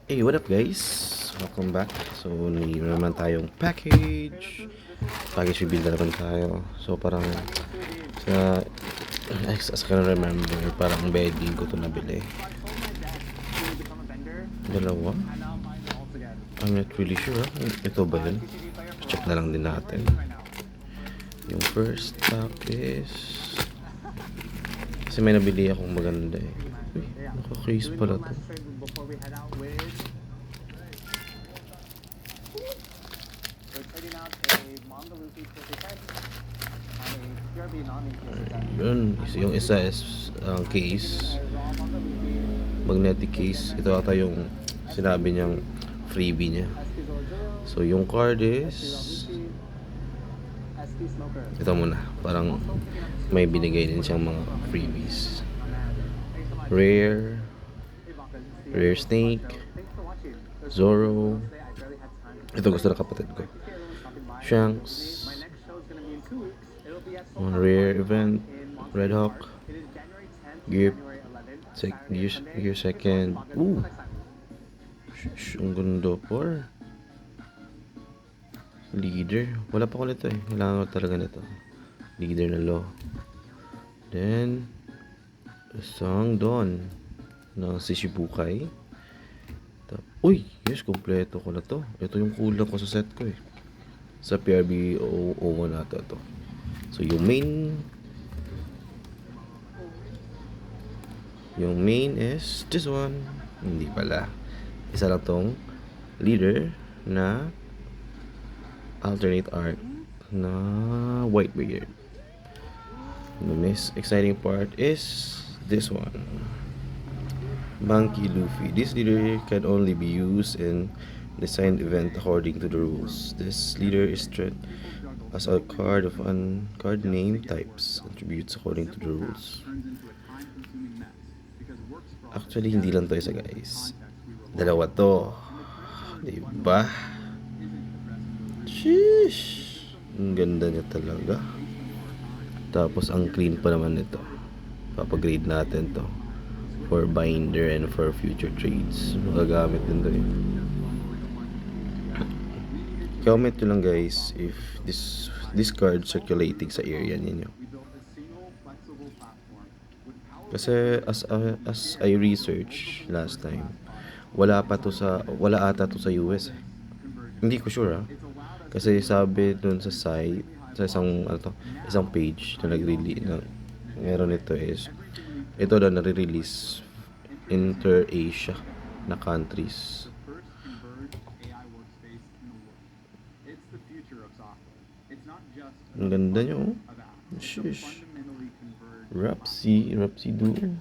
Hey, what up guys? Welcome back. So, mayroon naman tayong package. Package reveal na naman tayo. So, parang sa as I can remember, parang bedding ko to nabili. Dalawa? I'm not really sure. Ito ba yun? Check na lang din natin. Yung first pack is kasi may nabili akong maganda eh. Uy, naka-case pala to. Yun, yung isa is case, magnetic case. Ito ata yung sinabi niyang freebie niya. So yung card is ito muna, parang may binigay din siyang mga freebies. Rare Snake, Zoro. Ito gusto na kapatid ko. Shanks, Rare Event, Red Hawk, Gear Second. Ang ganda por. Leader. Wala pa ko nito eh. Kailangan ko talaga nito. Leader na low. Then, isang Dawn ng Shishibukai. Uy! Yes, kompleto ko na to. Ito yung kulang ko sa set ko eh. Sa PRB 01 nata to. So, yung main is this one. Hindi pala. Isa lang tong leader na alternate art na white beard. The most exciting part is this one. Monkey Luffy. This leader can only be used in the signed event according to the rules. This leader is treated as a card of card name types attributes according to the rules. Actually, hindi lang to isa guys. Dalawa to. Diba? Sheesh! Ang ganda niya talaga. Tapos, ang clean pa naman nito. Papagrade natin to for binder and for future trades. Magagamit din to eh. Comment nyo lang guys if this card circulating sa area ninyo. Kasi as I research last time, wala ata to sa US eh. Hindi ko sure ah. Kasi sabi dun sa site, sa isang page na meron ito is ito daw nare-release inter-Asia na countries. Ang ganda nyo oh. Shish. Rapsi Duo.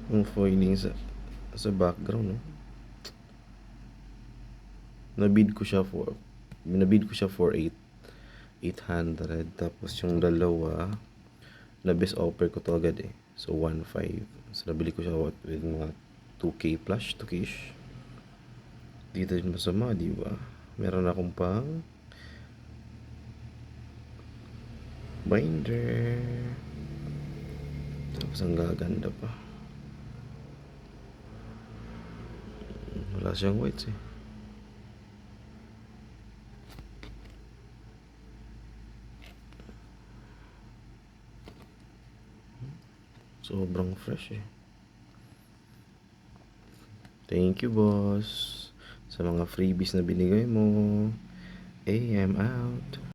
Yung foiling sa background no. Nabid ko siya for 800. Tapos yung dalawa na best offer ko to agad eh. So 1.5. So nabili ko siya with mga 2K plus 2K-ish. Dito din masama, di ba? Meron akong pang binder. Tapos ang gaganda pa. Wala siyang whites eh. Sobrang fresh eh. Thank you boss sa mga freebies na binigay mo. I'm out.